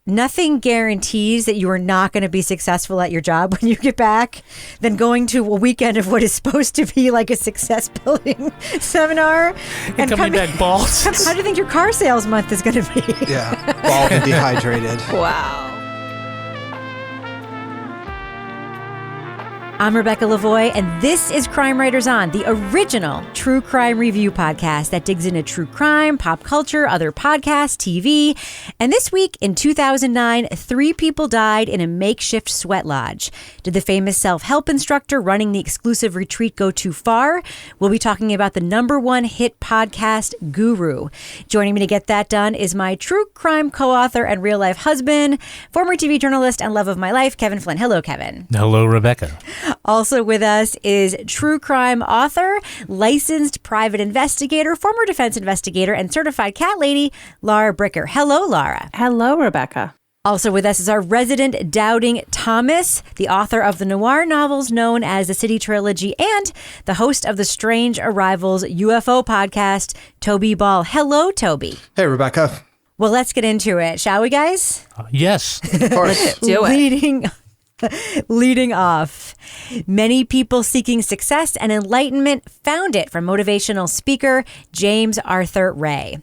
nothing guarantees that you are not going to be successful at your job when you get back than going to a weekend of what is supposed to be like a success building seminar. And coming back bald. How do you think your car sales month is going to be? Yeah, bald and dehydrated. Wow. I'm Rebecca Lavoie, and this is Crime Writers On, the original true crime review podcast that digs into true crime, pop culture, other podcasts, TV. And this week in 2009, 3 people died in a makeshift sweat lodge. Did the famous self-help instructor running the exclusive retreat go too far? We'll be talking about the #1 hit podcast, Guru. Joining me to get that done is my true crime co-author and real-life husband, former TV journalist and love of my life, Kevin Flynn. Hello, Kevin. Hello, Rebecca. Also with us is true crime author, licensed private investigator, former defense investigator, and certified cat lady, Laura Bricker. Hello, Laura. Hello, Rebecca. Also with us is our resident doubting Thomas, the author of the noir novels known as the City Trilogy and the host of the Strange Arrivals UFO podcast, Toby Ball. Hello, Toby. Hey, Rebecca. Well, let's get into it, shall we, guys? Yes. Of course. Do it. Leading off, many people seeking success and enlightenment found it from motivational speaker James Arthur Ray.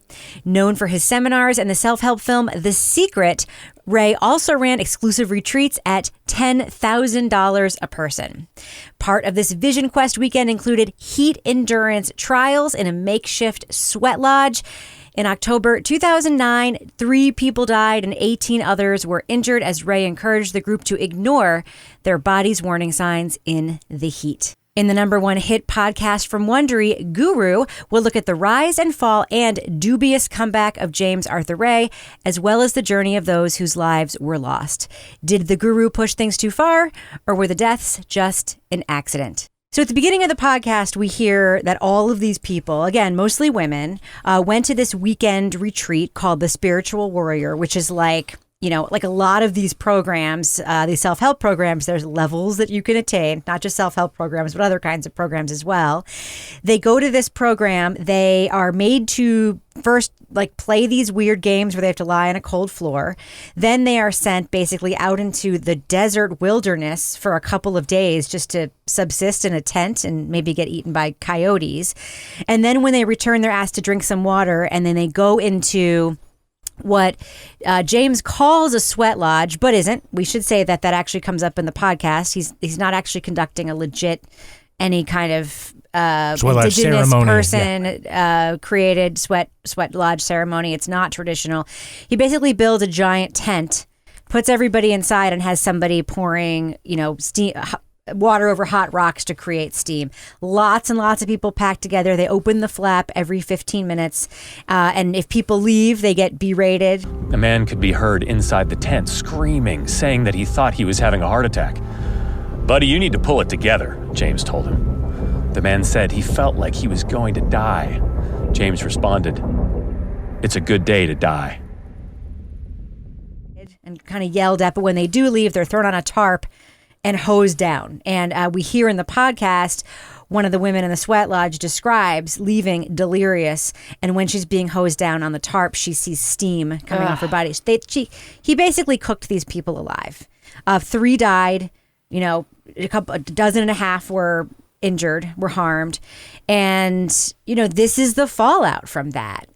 Known for his seminars and the self-help film The Secret, Ray also ran exclusive retreats at $10,000 a person. Part of this Vision Quest weekend included heat endurance trials in a makeshift sweat lodge. In October 2009, 3 people died and 18 others were injured as Ray encouraged the group to ignore their body's warning signs in the heat. In the #1 hit podcast from Wondery, Guru, we'll look at the rise and fall and dubious comeback of James Arthur Ray, as well as the journey of those whose lives were lost. Did the Guru push things too far, or were the deaths just an accident? So at the beginning of the podcast, we hear that all of these people, again, mostly women, went to this weekend retreat called the Spiritual Warrior, which is like a lot of these programs, these self-help programs, there's levels that you can attain, not just self-help programs, but other kinds of programs as well. They go to this program. They are made to first play these weird games where they have to lie on a cold floor. Then they are sent basically out into the desert wilderness for a couple of days just to subsist in a tent and maybe get eaten by coyotes. And then when they return, they're asked to drink some water, and then they go into what James calls a sweat lodge, but isn't. We should say that actually comes up in the podcast. He's not actually conducting a legit, any kind of indigenous person created sweat lodge ceremony. It's not traditional. He basically builds a giant tent, puts everybody inside, and has somebody pouring, steam, water over hot rocks to create steam. Lots and lots of people packed together. They open the flap every 15 minutes. And if people leave, they get berated. A man could be heard inside the tent screaming, saying that he thought he was having a heart attack. "Buddy, you need to pull it together," James told him. The man said he felt like he was going to die. James responded, "It's a good day to die." And kind of yelled at, but when they do leave, they're thrown on a tarp and hosed down. And we hear in the podcast, one of the women in the sweat lodge describes leaving delirious. And when she's being hosed down on the tarp, she sees steam coming off her body. He basically cooked these people alive. 3 died, a dozen and a half were injured, were harmed. And, this is the fallout from that.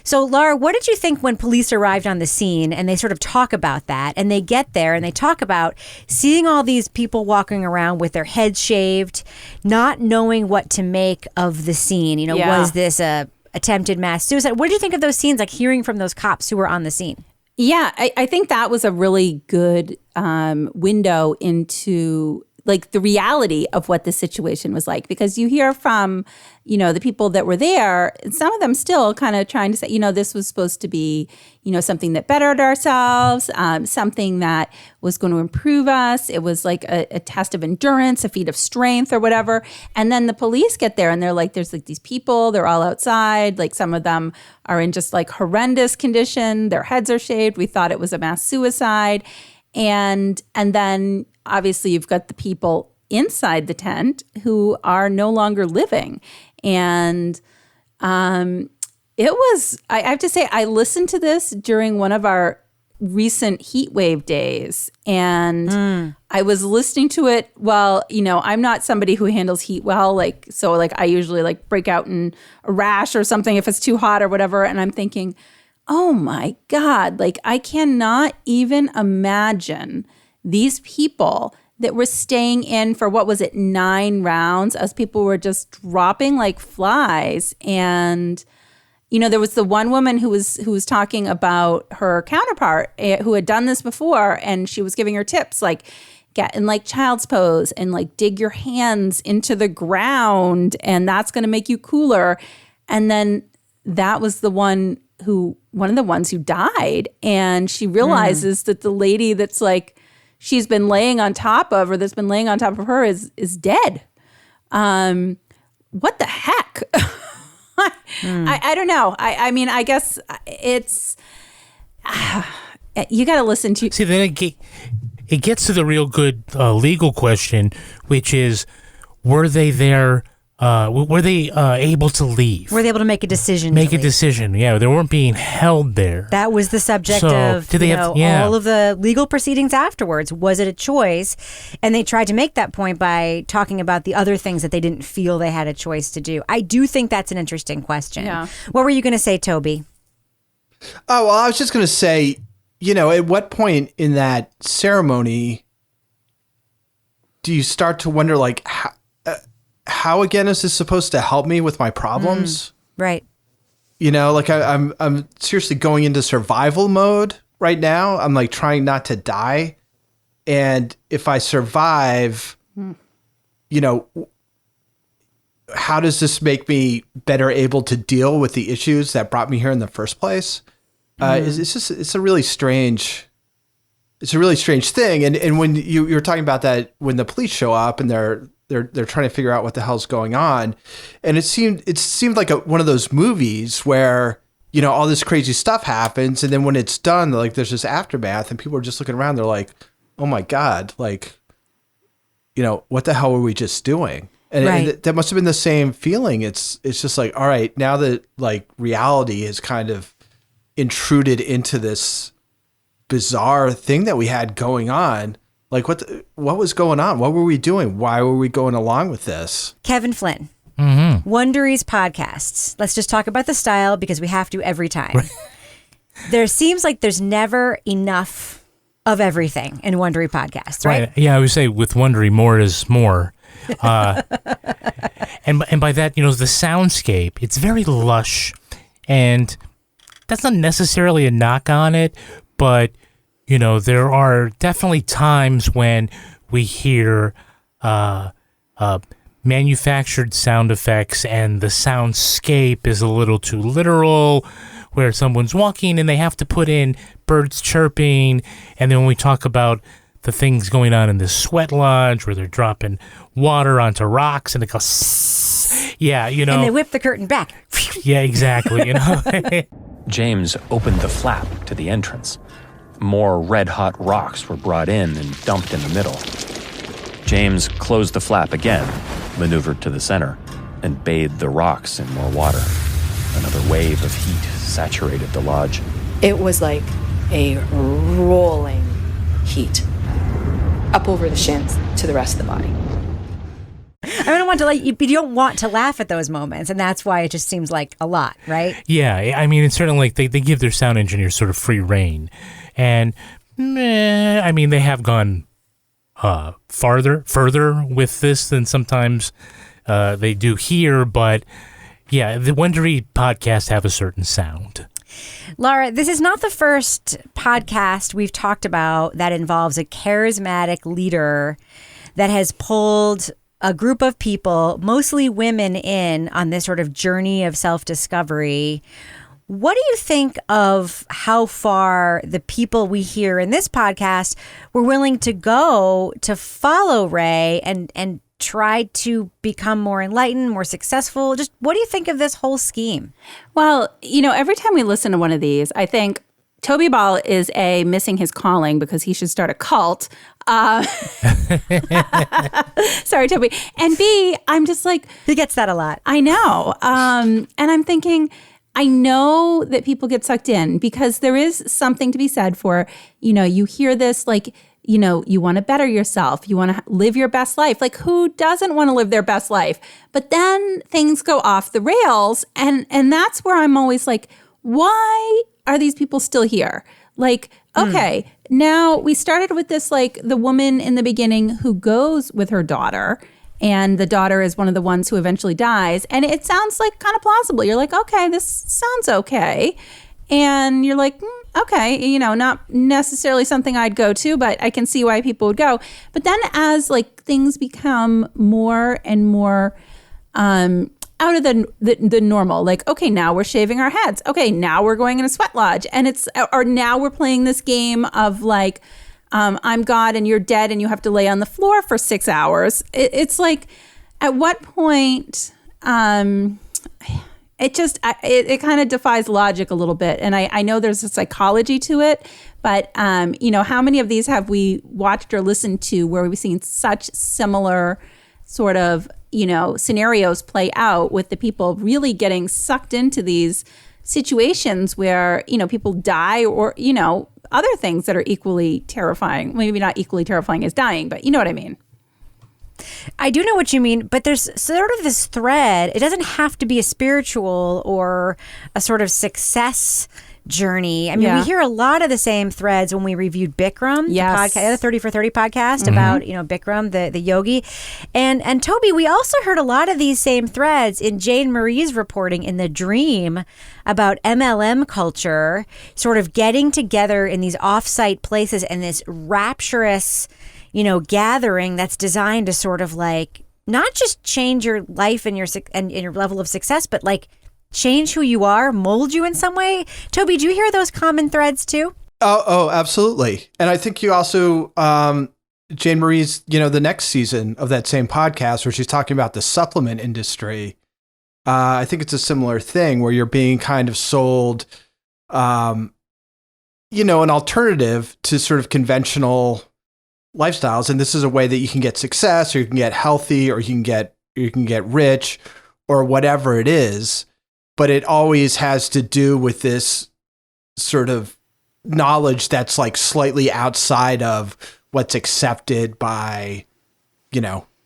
So, Laura, what did you think when police arrived on the scene and they sort of talk about that, and they get there and they talk about seeing all these people walking around with their heads shaved, not knowing what to make of the scene? Was this a attempted mass suicide? What did you think of those scenes, like hearing from those cops who were on the scene? Yeah, I think that was a really good window into the reality of what the situation was like, because you hear from, the people that were there, and some of them still kind of trying to say, this was supposed to be, something that bettered ourselves, something that was going to improve us. It was like a test of endurance, a feat of strength or whatever. And then the police get there and they're like, there's these people, they're all outside. Some of them are in just horrendous condition. Their heads are shaved. We thought it was a mass suicide. And then obviously you've got the people inside the tent who are no longer living. And it was, I have to say, I listened to this during one of our recent heat wave days. And I was listening to it while, I'm not somebody who handles heat well. So I usually break out in a rash or something if it's too hot or whatever. And I'm thinking, oh my God, I cannot even imagine these people that were staying in for, 9 rounds as people were just dropping like flies. And there was the one woman who was talking about her counterpart who had done this before, and she was giving her tips get in child's pose and dig your hands into the ground, and that's going to make you cooler. And then that was one of the ones who died, and she realizes that the lady that's she's been laying on top of, or that's been laying on top of her is dead. What the heck? I don't know. I mean, I guess it's you got to listen to. See, then it gets to the real good legal question, which is, were they there? Were they able to leave? Were they able to make a decision? Make a decision. Yeah, they weren't being held there. That was the subject of all of the legal proceedings afterwards. Was it a choice? And they tried to make that point by talking about the other things that they didn't feel they had a choice to do. I do think that's an interesting question. Yeah. What were you going to say, Toby? Oh, well, I was just going to say, at what point in that ceremony do you start to wonder, how again is this supposed to help me with my problems? Right. I'm seriously going into survival mode right now. I'm trying not to die. And if I survive, how does this make me better able to deal with the issues that brought me here in the first place? It's a really strange thing. And when you're talking about that, when the police show up and they're trying to figure out what the hell's going on. And it seemed like one of those movies where, all this crazy stuff happens. And then when it's done, there's this aftermath and people are just looking around. They're like, oh my God, what the hell were we just doing? And, right. and that must have been the same feeling. It's just all right, now that reality has kind of intruded into this bizarre thing that we had going on. What was going on? What were we doing? Why were we going along with this? Kevin Flynn, Wondery's podcasts. Let's just talk about the style because we have to every time. Right. There seems like there's never enough of everything in Wondery podcasts, right? Yeah, I would say with Wondery, more is more. And by that, the soundscape, it's very lush. And that's not necessarily a knock on it, but there are definitely times when we hear manufactured sound effects and the soundscape is a little too literal, where someone's walking and they have to put in birds chirping. And then when we talk about the things going on in the sweat lodge where they're dropping water onto rocks and it goes, yeah, And they whip the curtain back. Yeah, exactly. James opened the flap to the entrance. More red-hot rocks were brought in and dumped in the middle. James closed the flap again, maneuvered to the center, and bathed the rocks in more water. Another wave of heat saturated the lodge. It was like a rolling heat up over the shins to the rest of the body. I don't want to you don't want to laugh at those moments, and that's why it just seems like a lot, right? Yeah, I mean, it's certainly they give their sound engineers sort of free rein. And they have gone further with this than sometimes they do here. But yeah, the Wondery podcasts have a certain sound. Laura, this is not the first podcast we've talked about that involves a charismatic leader that has pulled a group of people, mostly women, in on this sort of journey of self-discovery. What do you think of how far the people we hear in this podcast were willing to go to follow Ray and try to become more enlightened, more successful? Just what do you think of this whole scheme? Well, every time we listen to one of these, I think Toby Ball is missing his calling because he should start a cult. Sorry, Toby. And B, I'm just like... He gets that a lot. I know. And I'm thinking... I know that people get sucked in because there is something to be said for, you hear this like, you want to better yourself. You want to live your best life. Like, who doesn't want to live their best life? But then things go off the rails. And that's where I'm always like, why are these people still here? Like, okay, now we started with this, like the woman in the beginning who goes with her daughter, and the daughter is one of the ones who eventually dies. And it sounds like kind of plausible. You're like, okay, this sounds okay. And you're like, okay, not necessarily something I'd go to, but I can see why people would go. But then as like things become more and more out of the normal, like, okay, now we're shaving our heads. Okay, now we're going in a sweat lodge. And or now we're playing this game of like, I'm God and you're dead and you have to lay on the floor for 6 hours. It's like, at what point, it kind of defies logic a little bit. And I know there's a psychology to it, but, how many of these have we watched or listened to where we've seen such similar sort of, scenarios play out with the people really getting sucked into these situations where, people die or, other things that are equally terrifying. Maybe not equally terrifying as dying, but you know what I mean. I do know what you mean, but there's sort of this thread. It doesn't have to be a spiritual or a sort of success journey. I mean, we hear a lot of the same threads when we reviewed Bikram, the 30 for 30 podcast about, Bikram, the yogi. And Toby, we also heard a lot of these same threads in Jane Marie's reporting in The Dream about MLM culture, sort of getting together in these off-site places and this rapturous, gathering that's designed to sort of like not just change your life and your level of success, but like change who you are, mold you in some way. Toby, do you hear those common threads too? Oh, absolutely. And I think you also, Jane Marie's, the next season of that same podcast where she's talking about the supplement industry. I think it's a similar thing where you're being kind of sold, an alternative to sort of conventional lifestyles. And this is a way that you can get success, or you can get healthy, or you can get rich, or whatever it is. But it always has to do with this sort of knowledge that's like slightly outside of what's accepted by,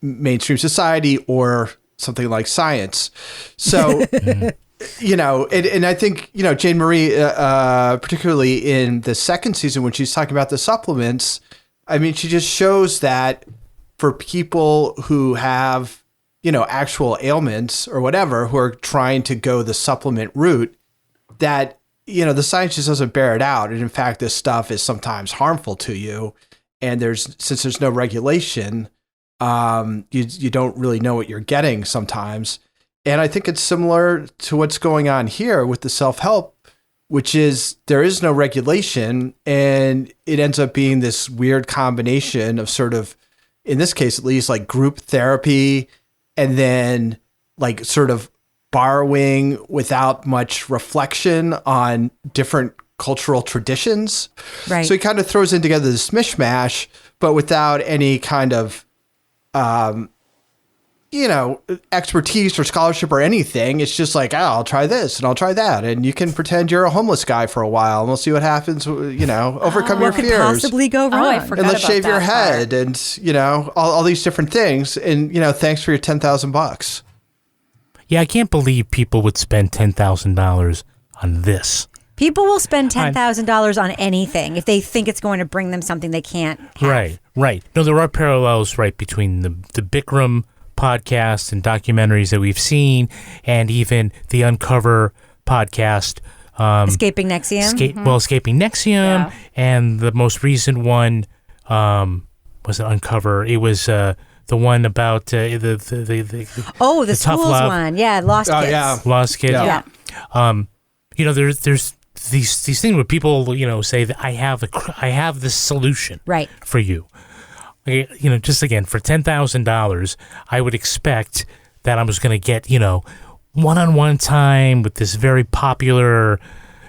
mainstream society or something like science. So, and I think, Jane Marie, particularly in the second season when she's talking about the supplements, I mean, she just shows that for people who have, actual ailments or whatever, who are trying to go the supplement route, that, the science just doesn't bear it out. And in fact, this stuff is sometimes harmful to you. And since there's no regulation, you don't really know what you're getting sometimes. And I think it's similar to what's going on here with the self-help, which is there is no regulation, and it ends up being this weird combination of sort of, in this case at least, like group therapy, and then like sort of borrowing without much reflection on different cultural traditions. Right. So he kind of throws in together this mishmash, but without any kind of, expertise or scholarship or anything. It's just like, I'll try this and I'll try that. And you can pretend you're a homeless guy for a while and we'll see what happens, overcome your what could fears. possibly go wrong? I forgot And let's about shave your that head and, all these different things. And, thanks for your $10,000. Yeah, I can't believe people would spend $10,000 on this. People will spend $10,000 on anything if they think it's going to bring them something they can't have. Right. No, there are parallels, right, between the Bikram podcasts and documentaries that we've seen, and even the Uncover podcast. Escaping NXIVM? Escaping NXIVM, and the most recent one was it Uncover? It was the one about the schools tough love. one. Yeah, Lost Kids. Yeah. Lost Kids. Yeah. There's these things where people say that I have the solution Right. for you. Just again, for $10,000, I would expect that I was going to get, one-on-one time with this very popular,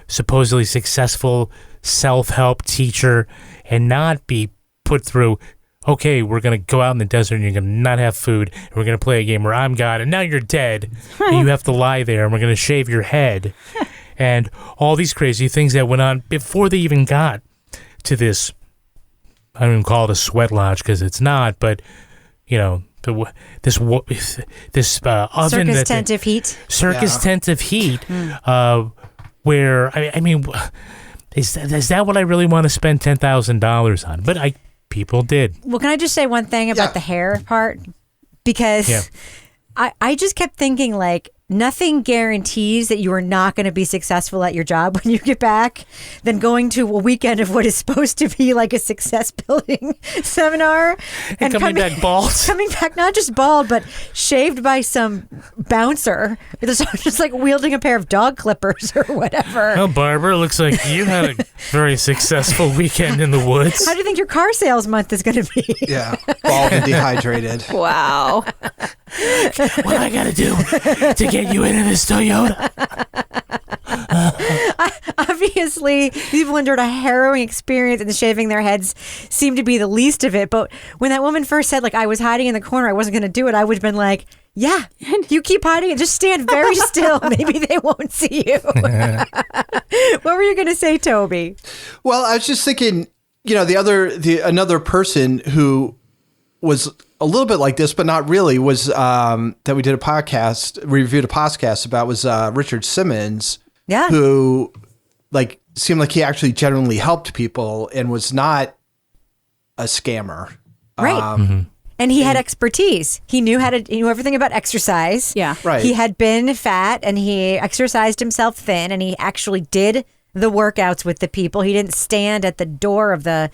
supposedly successful self-help teacher, and not be put through okay, we're going to go out in the desert and you're going to not have food. And we're going to play a game where I'm God and now you're dead. And you have to lie there and we're going to shave your head. And all these crazy things that went on before they even got to this. I don't even call it a sweat lodge because it's not, but, you know, this oven. Circus tent of heat. Circus tent of heat. Where, I mean, is that what I really want to spend $10,000 on? But people did. Well, can I just say one thing about the hair part? Because I just kept thinking, like, nothing guarantees that you are not going to be successful at your job when you get back than going to a weekend of what is supposed to be like a success building seminar. And coming back bald. Coming back not just bald, but shaved by some bouncer. Just like wielding a pair of dog clippers or whatever. Well, Barbara, it looks like you had a very successful weekend in the woods. How do you think your car sales month is going to be? Yeah, bald and dehydrated. Wow. What I got to do to get you into this Toyota? Obviously, people endured a harrowing experience, and the shaving their heads seemed to be the least of it. But when that woman first said, like, I was hiding in the corner, I wasn't going to do it, I would have been like, yeah, you keep hiding and just stand very still. Maybe they won't see you. What were you going to say, Toby? Well, I was just thinking, you know, another person who was a little bit like this, but not really, was that we reviewed a podcast about was Richard Simmons. Yeah. Who like seemed like he actually genuinely helped people and was not a scammer. Right. And he had expertise. He knew he knew everything about exercise. Yeah. Right. He had been fat and he exercised himself thin and he actually did the workouts with the people. He didn't stand at the door of the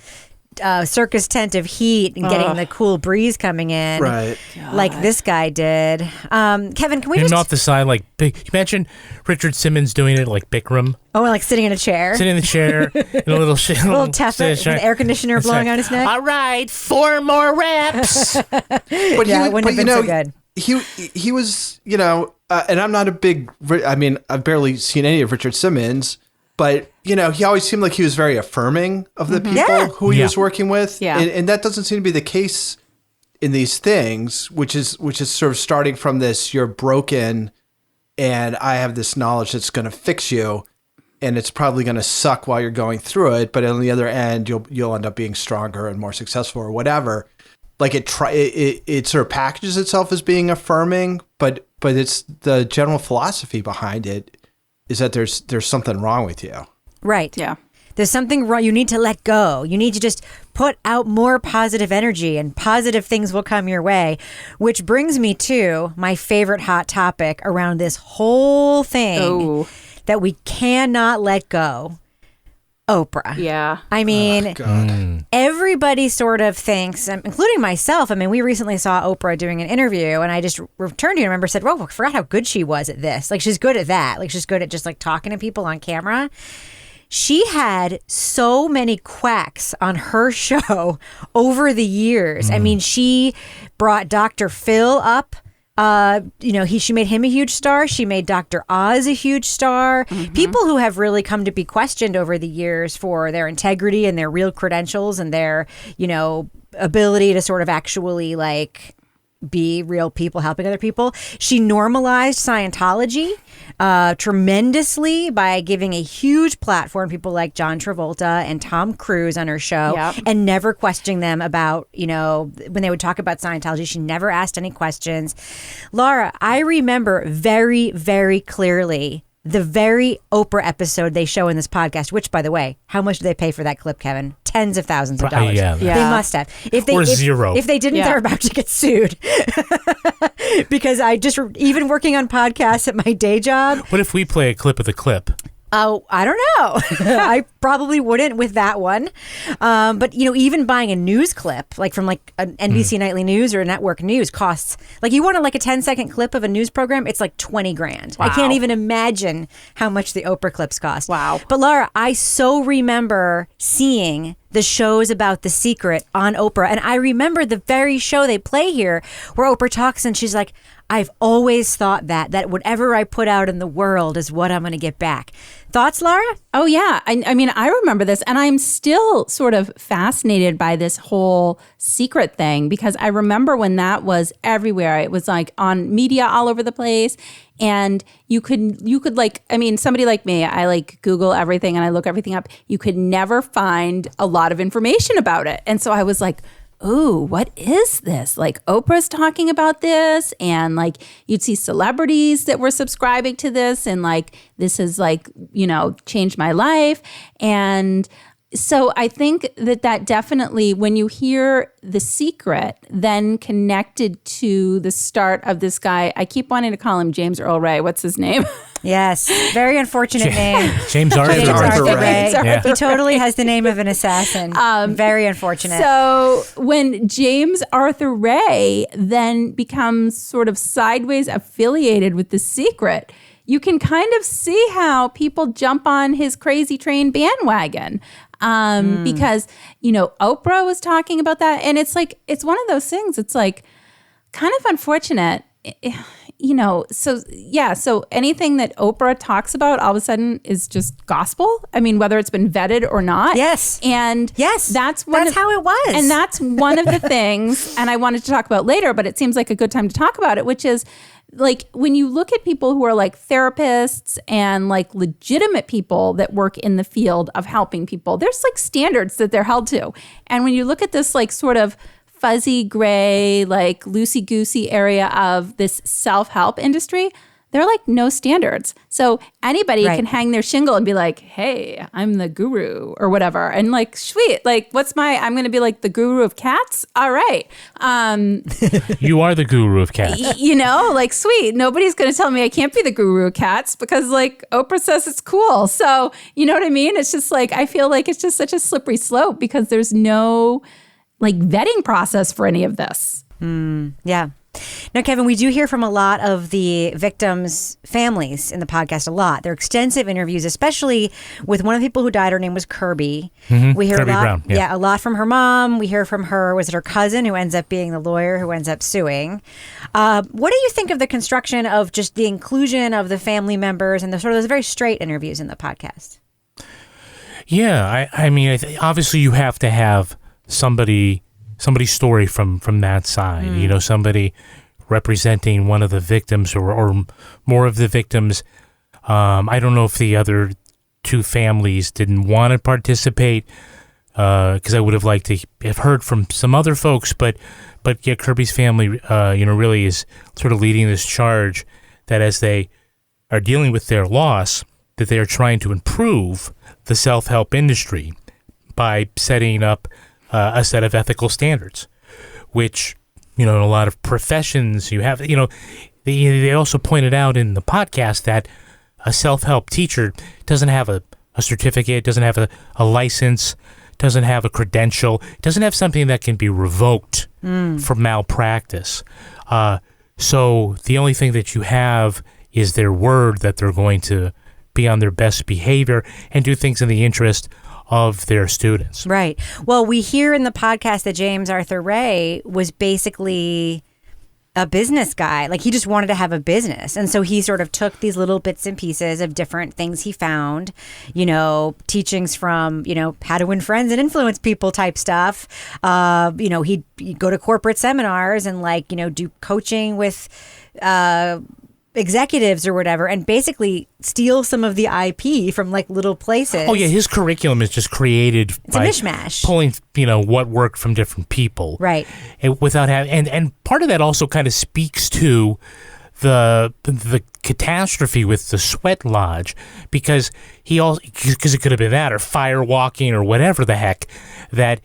circus tent of heat and getting the cool breeze coming in, Right. like this guy did. Kevin, can we Him just off the side, like big. You imagine Richard Simmons doing it like Bikram, like sitting in a chair, sitting in the chair, in a little shit, a little teflon, with an air conditioner blowing on his neck. All right, 4 more reps. But Yeah, it wouldn't have been so good. He was, you know, and I'm not a big. I mean, I've barely seen any of Richard Simmons. But, you know, he always seemed like he was very affirming of the people who he was working with. Yeah. And that doesn't seem to be the case in these things, which is sort of starting from this, you're broken and I have this knowledge that's going to fix you and it's probably going to suck while you're going through it. But on the other end, you'll end up being stronger and more successful or whatever. Like it sort of packages itself as being affirming, but it's the general philosophy behind it is that there's something wrong with you. Right. Yeah. There's something wrong. You need to let go. You need to just put out more positive energy and positive things will come your way. Which brings me to my favorite hot topic around this whole thing that we cannot let go. Oprah. Yeah. I mean, everybody sort of thinks, including myself. I mean, we recently saw Oprah doing an interview and I just returned to her and remember said, whoa, I forgot how good she was at this. Like, she's good at that. Like, she's good at just like talking to people on camera. She had so many quacks on her show over the years. I mean, she brought Dr. Phil up. She made him a huge star. She made Dr. Oz a huge star. People who have really come to be questioned over the years for their integrity and their real credentials and their, ability to sort of actually like be real people helping other people. She normalized Scientology tremendously by giving a huge platform to people like John Travolta and Tom Cruise on her show and never questioning them about, when they would talk about Scientology, she never asked any questions. Laura, I remember very, very clearly the very Oprah episode they show in this podcast, which, by the way, how much did they pay for that clip, Kevin? Tens of thousands of dollars. Yeah. They must have. If zero. If they didn't, they're about to get sued. Because even working on podcasts at my day job. What if we play a clip of the clip? Oh, I don't know. I probably wouldn't with that one. But, even buying a news clip, like from like an NBC Nightly News or Network News costs, like you want like a 10-second clip of a news program, it's like $20,000. Wow. I can't even imagine how much the Oprah clips cost. Wow. But Laura, I so remember seeing the shows about The Secret on Oprah. And I remember the very show they play here where Oprah talks and she's like, I've always thought that whatever I put out in the world is what I'm going to get back. Thoughts, Laura? Oh, yeah. I mean, I remember this, and I'm still sort of fascinated by this whole secret thing, because I remember when that was everywhere. It was like on media all over the place. And you could like, I mean, somebody like me, I like Google everything and I look everything up. You could never find a lot of information about it. And so I was like, ooh, what is this? Like Oprah's talking about this, and like you'd see celebrities that were subscribing to this, and like this has like, you know, changed my life. And so I think that definitely, when you hear The Secret, then connected to the start of this guy, I keep wanting to call him James Earl Ray. What's his name? Yes. Very unfortunate name. James Arthur James Ray. Arthur Ray. Yeah. He totally has the name of an assassin. Very unfortunate. So when James Arthur Ray then becomes sort of sideways affiliated with The Secret, you can kind of see how people jump on his crazy train bandwagon. Because, you know, Oprah was talking about that. And it's like, it's one of those things. It's like kind of unfortunate, you know. So, yeah. So anything that Oprah talks about all of a sudden is just gospel. I mean, whether it's been vetted or not. Yes. And yes, that's how it was. And that's one of the things, and I wanted to talk about later, but it seems like a good time to talk about it, which is, like, when you look at people who are like therapists and like legitimate people that work in the field of helping people, there's like standards that they're held to. And when you look at this like sort of fuzzy gray, like loosey-goosey area of this self-help industry, there are like no standards. So anybody can hang their shingle and be like, hey, I'm the guru or whatever. And like, sweet, like I'm going to be like the guru of cats. All right. You are the guru of cats. You know, like, sweet. Nobody's going to tell me I can't be the guru of cats because like Oprah says it's cool. So, you know what I mean? It's just like, I feel like it's just such a slippery slope because there's no like vetting process for any of this. Yeah. Now, Kevin, we do hear from a lot of the victims' families in the podcast a lot. There are extensive interviews, especially with one of the people who died. Her name was Kirby. Mm-hmm. We hear Kirby a lot, Brown, yeah, a lot from her mom. We hear from her, was it her cousin who ends up being the lawyer who ends up suing? What do you think of the construction of just the inclusion of the family members and the sort of those very straight interviews in the podcast? Yeah, I mean, obviously you have to have somebody's story from that side, you know, somebody representing one of the victims or more of the victims. I don't know if the other two families didn't want to participate because I would have liked to have heard from some other folks, but yeah, Kirby's family, you know, really is sort of leading this charge that as they are dealing with their loss, that they are trying to improve the self-help industry by setting up a set of ethical standards, which, you know, in a lot of professions you have, you know, they also pointed out in the podcast that a self-help teacher doesn't have a certificate, doesn't have a license, doesn't have a credential, doesn't have something that can be revoked for malpractice. So the only thing that you have is their word that they're going to be on their best behavior and do things in the interest of their students. Right. Well, we hear in the podcast that James Arthur Ray was basically a business guy. Like, he just wanted to have a business. And so he sort of took these little bits and pieces of different things he found, you know, teachings from, you know, how to win friends and influence people type stuff. You know, he'd go to corporate seminars and, like, you know, do coaching with executives or whatever, and basically steal some of the IP from like little places. Oh yeah, his curriculum is just created by a mishmash, pulling, you know, what worked from different people, right? Without having, and part of that also kind of speaks to the catastrophe with the sweat lodge, because it could have been that or fire walking or whatever the heck that.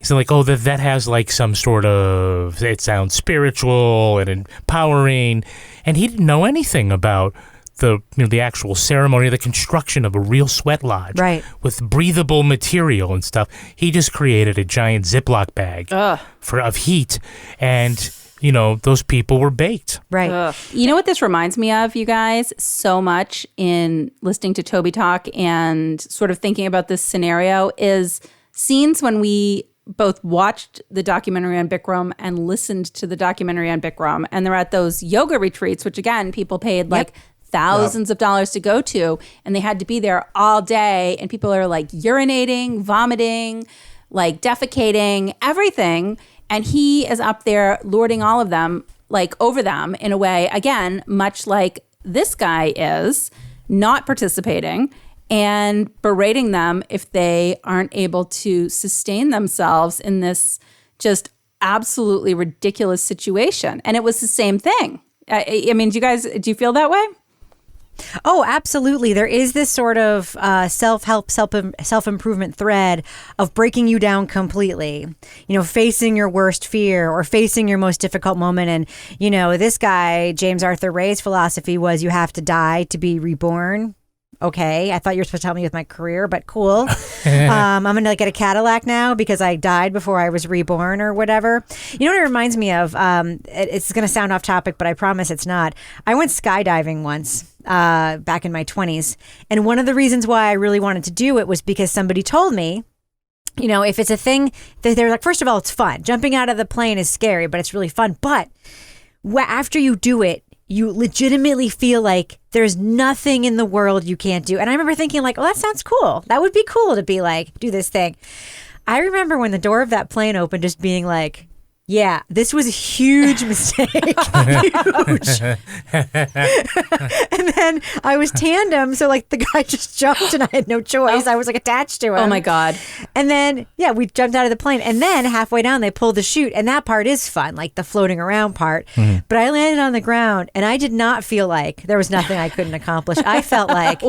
So like, oh, that has like some sort of, it sounds spiritual and empowering, and he didn't know anything about the actual ceremony, the construction of a real sweat lodge, right, with breathable material and stuff. He just created a giant Ziploc bag of heat, and you know, those people were baked. Right. You know what this reminds me of, you guys, so much in listening to Toby talk and sort of thinking about this scenario is scenes when we both watched the documentary on Bikram and listened to the documentary on Bikram. And they're at those yoga retreats, which again, people paid like thousands of dollars to go to. And they had to be there all day. And people are like urinating, vomiting, like defecating, everything. And he is up there lording all of them, like over them in a way, again, much like this guy is, not participating and berating them if they aren't able to sustain themselves in this just absolutely ridiculous situation. And it was the same thing. I mean, do you feel that way? Oh, absolutely. There is this sort of self-help, self-improvement thread of breaking you down completely, facing your worst fear or facing your most difficult moment. And, this guy, James Arthur Ray's philosophy was you have to die to be reborn. Okay, I thought you were supposed to help me with my career, but cool. I'm going to get a Cadillac now because I died before I was reborn or whatever. You know what it reminds me of? It's going to sound off topic, but I promise it's not. I went skydiving once back in my 20s. And one of the reasons why I really wanted to do it was because somebody told me, if it's a thing, they're like, first of all, it's fun. Jumping out of the plane is scary, but it's really fun. But after you do it, you legitimately feel like there's nothing in the world you can't do. And I remember thinking like, oh, that sounds cool. That would be cool to be like, do this thing. I remember when the door of that plane opened, just being like, yeah, this was a huge mistake. Huge. And then I was tandem. So like the guy just jumped and I had no choice. I was like attached to him. Oh my God. And then, we jumped out of the plane. And then halfway down, they pulled the chute. And that part is fun, like the floating around part. Mm-hmm. But I landed on the ground and I did not feel like there was nothing I couldn't accomplish. I felt like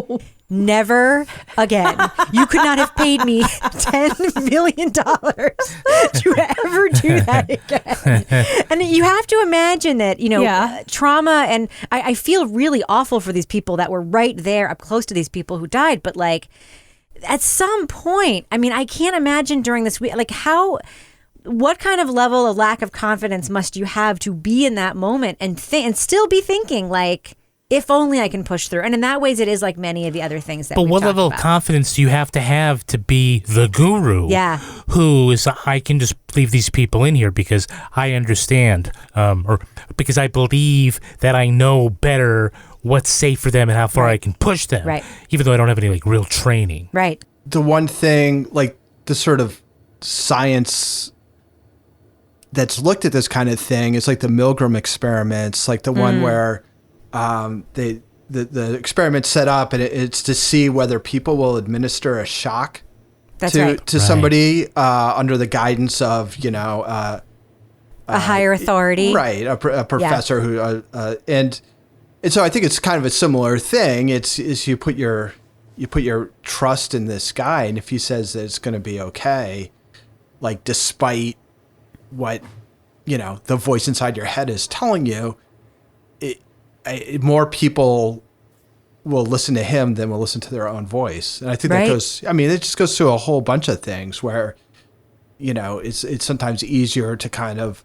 never again. You could not have paid me $10 million to ever do that again. And you have to imagine that, trauma, and I feel really awful for these people that were right there up close to these people who died. But like at some point, I mean, I can't imagine during this week, like what kind of level of lack of confidence must you have to be in that moment and still be thinking like, if only I can push through. And in that ways, it is like many of the other things that. But what level of confidence do you have to be the guru? Yeah. Who is, I can just leave these people in here because I understand, or because I believe that I know better what's safe for them and how far I can push them. Right. Even though I don't have any like real training. Right. The one thing, like the sort of science that's looked at this kind of thing is like the Milgram experiments, like the one where the experiment set up and it's to see whether people will administer a shock to somebody under the guidance of a higher authority, right? A professor who and so I think it's kind of a similar thing. It's you put your trust in this guy, and if he says that it's going to be okay, like despite what the voice inside your head is telling you, more people will listen to him than will listen to their own voice. And I think that goes, it just goes through a whole bunch of things where, it's sometimes easier to kind of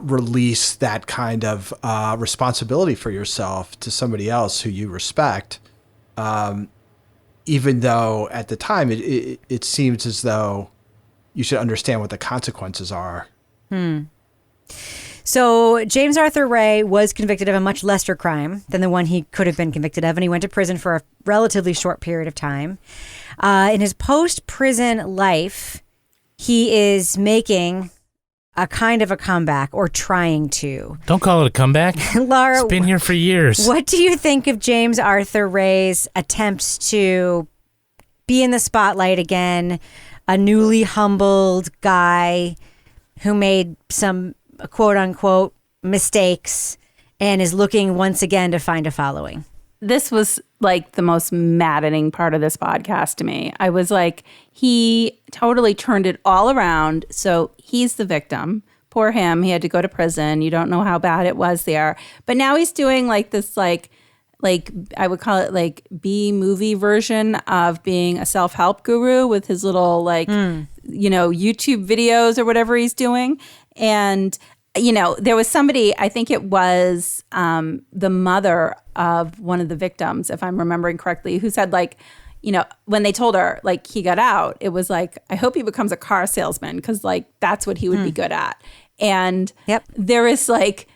release that kind of responsibility for yourself to somebody else who you respect, even though at the time it seems as though you should understand what the consequences are. So James Arthur Ray was convicted of a much lesser crime than the one he could have been convicted of, and he went to prison for a relatively short period of time. In his post-prison life, he is making a kind of a comeback, or trying to. Don't call it a comeback. Laura, it's been here for years. What do you think of James Arthur Ray's attempts to be in the spotlight again, a newly humbled guy who made some quote unquote mistakes and is looking once again to find a following? This was like the most maddening part of this podcast to me. I was like, he totally turned it all around. So he's the victim. Poor him. He had to go to prison. You don't know how bad it was there. But now he's doing like this, like I would call it like B-movie version of being a self-help guru with his little YouTube videos or whatever he's doing. And, there was somebody, I think it was the mother of one of the victims, if I'm remembering correctly, who said like, when they told her like he got out, it was like, I hope he becomes a car salesman because like that's what he would be good at. And there is like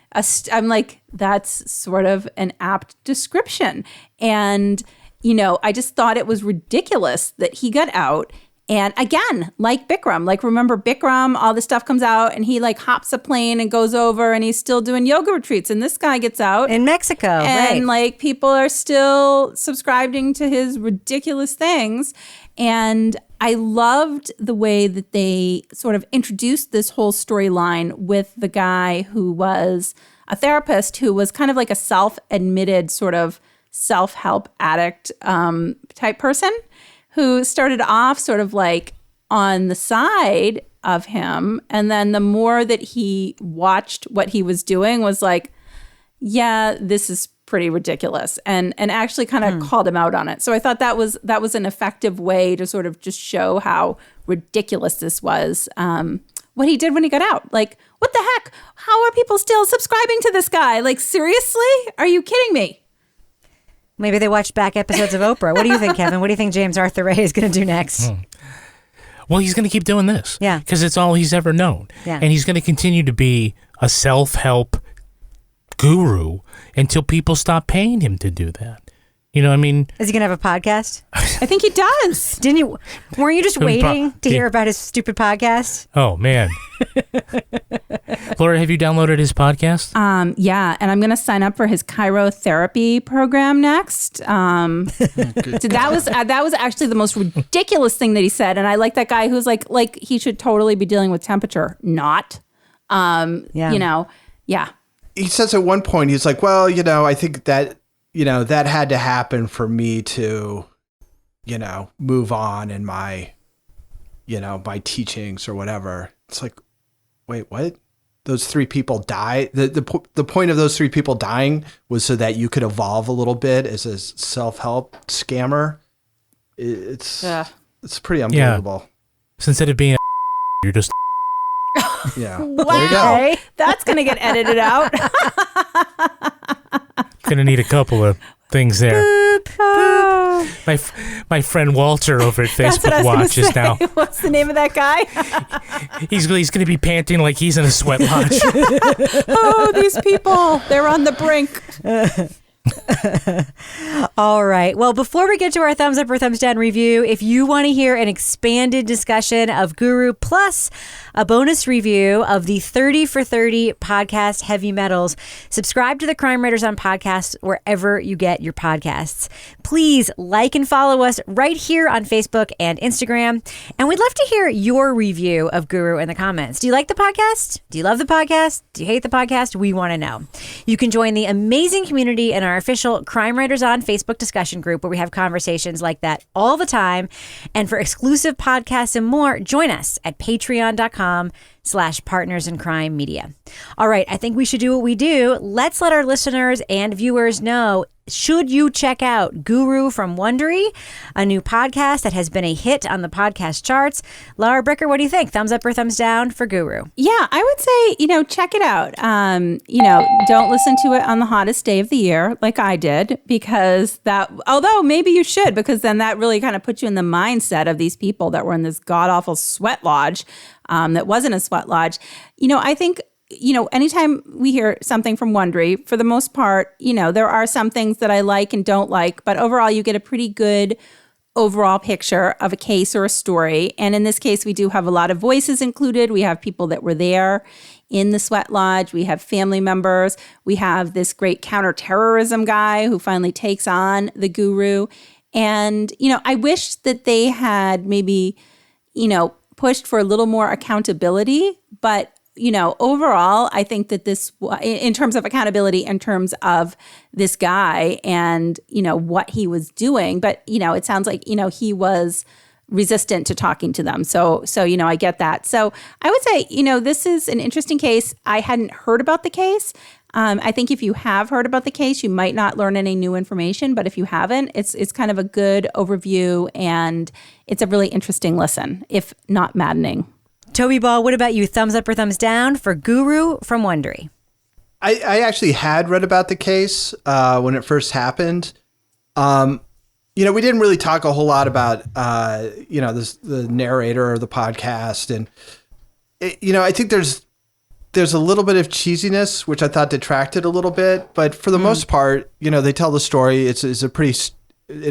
I'm like, that's sort of an apt description. And, I just thought it was ridiculous that he got out. And again, like Bikram, like remember Bikram, all this stuff comes out and he like hops a plane and goes over and he's still doing yoga retreats. And this guy gets out in Mexico. And like people are still subscribing to his ridiculous things. And I loved the way that they sort of introduced this whole storyline with the guy who was a therapist who was kind of like a self-admitted sort of self-help addict type person who started off sort of like on the side of him. And then the more that he watched what he was doing was like, yeah, this is pretty ridiculous. And actually kind of called him out on it. So I thought that was an effective way to sort of just show how ridiculous this was, what he did when he got out. Like, what the heck? How are people still subscribing to this guy? Like, seriously? Are you kidding me? Maybe they watched back episodes of Oprah. What do you think, Kevin? What do you think James Arthur Ray is going to do next? Well, he's going to keep doing this. Yeah. Because it's all he's ever known. Yeah. And he's going to continue to be a self-help guru until people stop paying him to do that. You know what I mean? Is he going to have a podcast? I think he does. Didn't you? Weren't you just waiting to hear about his stupid podcast? Oh, man. Laura, have you downloaded his podcast? Yeah, and I'm going to sign up for his chirotherapy program next. So that was actually the most ridiculous thing that he said, and I like that guy who's like he should totally be dealing with temperature, not. Yeah. He says at one point he's like, well, I think that that had to happen for me to, move on in my, my teachings or whatever. It's like, wait, what? Those 3 people die. The point of those 3 people dying was so that you could evolve a little bit as a self-help scammer. It's pretty unbelievable. Yeah. So instead of being you're just yeah. Wow. That's going to get edited out. gonna need a couple of things there. My friend Walter over at Facebook watches now. What's the name of that guy? He's gonna be panting like he's in a sweat lodge. Oh, these people, they're on the brink. All right. Well, before we get to our thumbs up or thumbs down review, if you want to hear an expanded discussion of Guru plus a bonus review of the 30 for 30 podcast Heavy Metals, subscribe to the Crime Writers on podcast wherever you get your podcasts. Please like and follow us right here on Facebook and Instagram. And we'd love to hear your review of Guru in the comments. Do you like the podcast? Do you love the podcast? Do you hate the podcast? We want to know. You can join the amazing community in our official Crime Writers on Facebook discussion group where we have conversations like that all the time. And for exclusive podcasts and more, join us at patreon.com/partners in crime media. All right, I think we should do what we do. Let's let our listeners and viewers know, should you check out Guru from Wondery, a new podcast that has been a hit on the podcast charts. Laura Bricker, what do you think? Thumbs up or thumbs down for Guru? Yeah, I would say, check it out. Don't listen to it on the hottest day of the year like I did, because although maybe you should, because then that really kind of puts you in the mindset of these people that were in this god-awful sweat lodge that wasn't a sweat lodge. I think, anytime we hear something from Wondery, for the most part, there are some things that I like and don't like, but overall you get a pretty good overall picture of a case or a story. And in this case, we do have a lot of voices included. We have people that were there in the sweat lodge. We have family members. We have this great counterterrorism guy who finally takes on the Guru. And, I wish that they had maybe, pushed for a little more accountability, but overall, I think that this, in terms of accountability, in terms of this guy and, what he was doing, but, it sounds like, he was resistant to talking to them. So, I get that. So I would say, this is an interesting case. I hadn't heard about the case. I think if you have heard about the case, you might not learn any new information, but if you haven't, it's kind of a good overview and it's a really interesting listen, if not maddening. Toby Ball, what about you? Thumbs up or thumbs down for Guru from Wondery? I actually had read about the case when it first happened. we didn't really talk a whole lot about, the narrator of the podcast. And, I think there's a little bit of cheesiness, which I thought detracted a little bit. But for the most part, they tell the story. It's in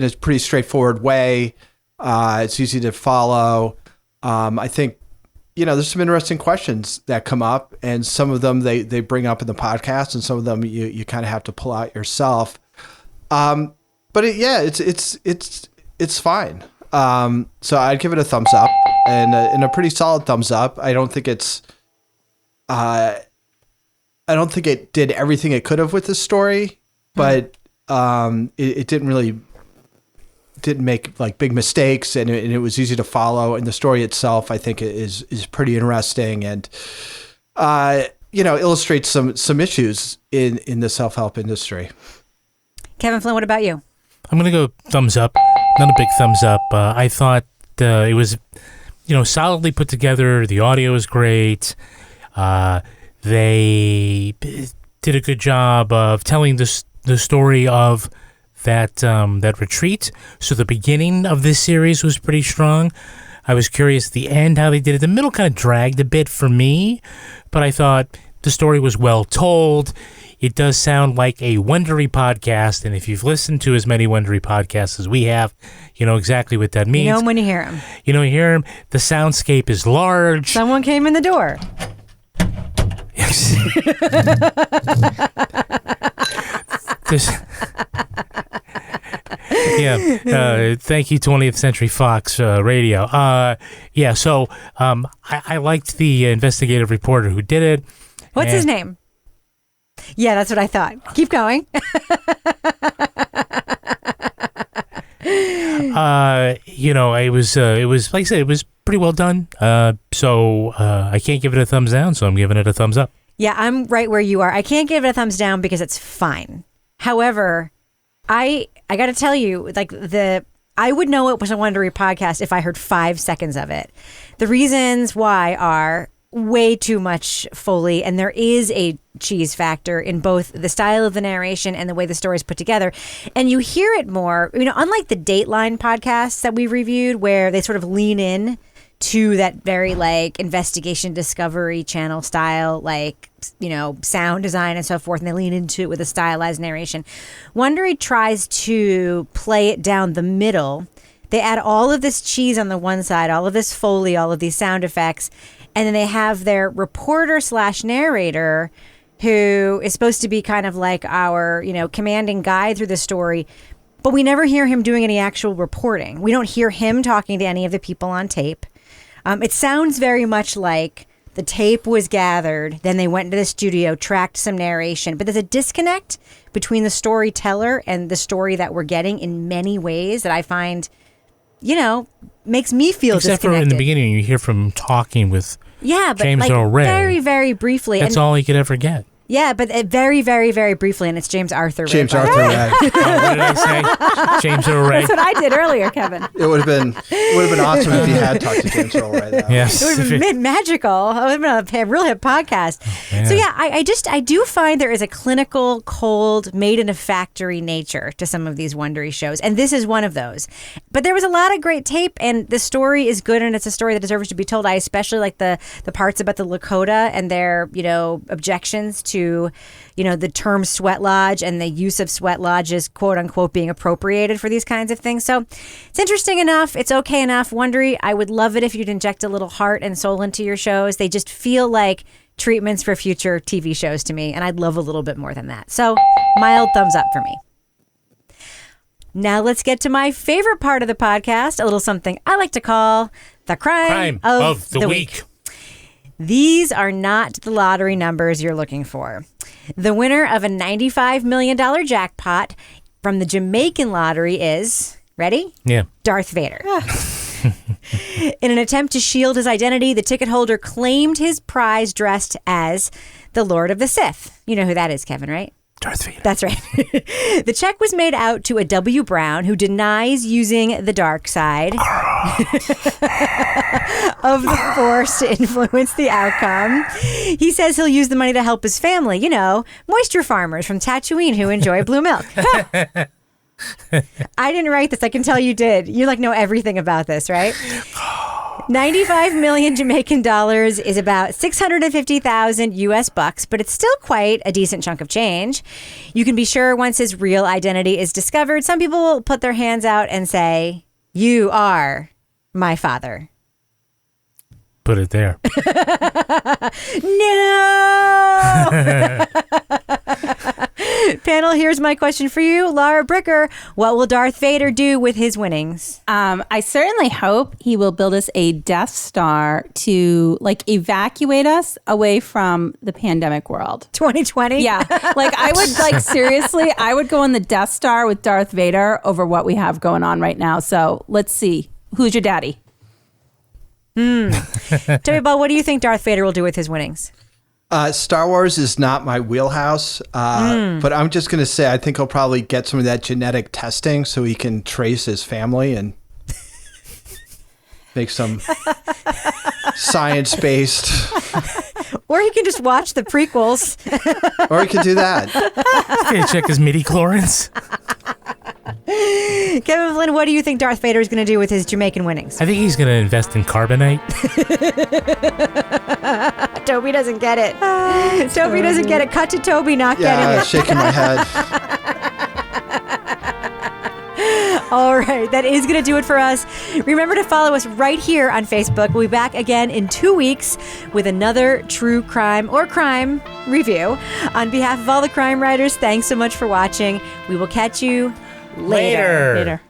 a pretty straightforward way. It's easy to follow. I think, there's some interesting questions that come up, and some of them they bring up in the podcast, and some of them you kind of have to pull out yourself. But it's fine. So I'd give it a thumbs up, and a pretty solid thumbs up. I don't think it did everything it could have with this story, but it didn't make like big mistakes, and it was easy to follow. And the story itself, I think, is pretty interesting, and illustrates some issues in the self-help industry. Kevin Flynn, what about you? I'm going to go thumbs up. Not a big thumbs up. I thought it was, solidly put together. The audio is great. They did a good job of telling the story of that retreat. So the beginning of this series was pretty strong. I was curious at the end how they did it. The middle kind of dragged a bit for me, but I thought the story was well told. It does sound like a Wondery podcast, and if you've listened to as many Wondery podcasts as we have, you know exactly what that means. You know him when you hear him. You hear him. The soundscape is large. Someone came in the door. Thank you, 20th Century Fox Radio. So I liked the investigative reporter who did it. What's his name? Yeah, that's what I thought. Keep going. It was like I said, it was pretty well done. So I can't give it a thumbs down, so I'm giving it a thumbs up. Yeah, I'm right where you are. I can't give it a thumbs down because it's fine. However, I got to tell you, I would know it was a Wondery podcast if I heard 5 seconds of it. The reasons why are way too much Foley, and there is a cheese factor in both the style of the narration and the way the story is put together. And you hear it more, unlike the Dateline podcasts that we reviewed, where they sort of lean in to that very investigation discovery channel style, sound design and so forth, and they lean into it with a stylized narration. Wondery tries to play it down the middle. They add all of this cheese on the one side, all of this Foley, all of these sound effects, and then they have their reporter/narrator who is supposed to be kind of like our, commanding guide through the story, but we never hear him doing any actual reporting. We don't hear him talking to any of the people on tape. It sounds very much like the tape was gathered, then they went into the studio, tracked some narration, but there's a disconnect between the storyteller and the story that we're getting in many ways that I find, makes me feel Except disconnected. for in the beginning, you hear from talking with but James Earl Ray. Very, very briefly. That's all he could ever get. Yeah, but very, very, very briefly, and it's James Arthur Ray. James Arthur Ray. What did I say? James Earl Ray. That's what I did earlier, Kevin. It would have been awesome if you had talked to James Earl Ray. Yes. It would have been magical. It would have been a real hit podcast. Yeah. So yeah, I do find there is a clinical, cold, made in a factory nature to some of these Wondery shows, and this is one of those. But there was a lot of great tape, and the story is good, and it's a story that deserves to be told. I especially like the parts about the Lakota and their objections to the term sweat lodge and the use of sweat lodges, quote unquote, being appropriated for these kinds of things. So it's interesting enough. It's okay enough. Wondery, I would love it if you'd inject a little heart and soul into your shows. They just feel like treatments for future TV shows to me, and I'd love a little bit more than that. So mild thumbs up for me. Now let's get to my favorite part of the podcast, a little something I like to call the crime of the week. These are not the lottery numbers you're looking for. The winner of a $95 million jackpot from the Jamaican lottery is, ready? Yeah. Darth Vader. In an attempt to shield his identity, the ticket holder claimed his prize dressed as the Lord of the Sith. You know who that is, Kevin, right? Darth Vader. That's right. The check was made out to a W. Brown who denies using the dark side of the Force to influence the outcome. He says he'll use the money to help his family, moisture farmers from Tatooine who enjoy blue milk. I didn't write this. I can tell you did. You know everything about this, right? 95 million Jamaican dollars is about 650,000 US bucks, but it's still quite a decent chunk of change. You can be sure once his real identity is discovered, some people will put their hands out and say, "You are my father." Put it there. No! Panel, here's my question for you. Laura Bricker, what will Darth Vader do with his winnings? I certainly hope he will build us a Death Star to evacuate us away from the pandemic world. 2020? Yeah. I would seriously, I would go on the Death Star with Darth Vader over what we have going on right now. So let's see. Who's your daddy? Toby Ball, what do you think Darth Vader will do with his winnings? Star Wars is not my wheelhouse, but I'm just going to say I think he'll probably get some of that genetic testing so he can trace his family and make some science-based. Or he can just watch the prequels. Or he could do that. Okay, check his midi-chlorians. Kevin Flynn, what do you think Darth Vader is going to do with his Jamaican winnings? I think he's going to invest in carbonite. Toby doesn't get it. Toby doesn't get it. Cut to Toby not getting Yeah, it. shaking my head. All right, that is going to do it for us. Remember to follow us right here on Facebook. We'll be back again in 2 weeks with another true crime or crime review. On behalf of all the crime writers, thanks so much for watching. We will catch you later. Later.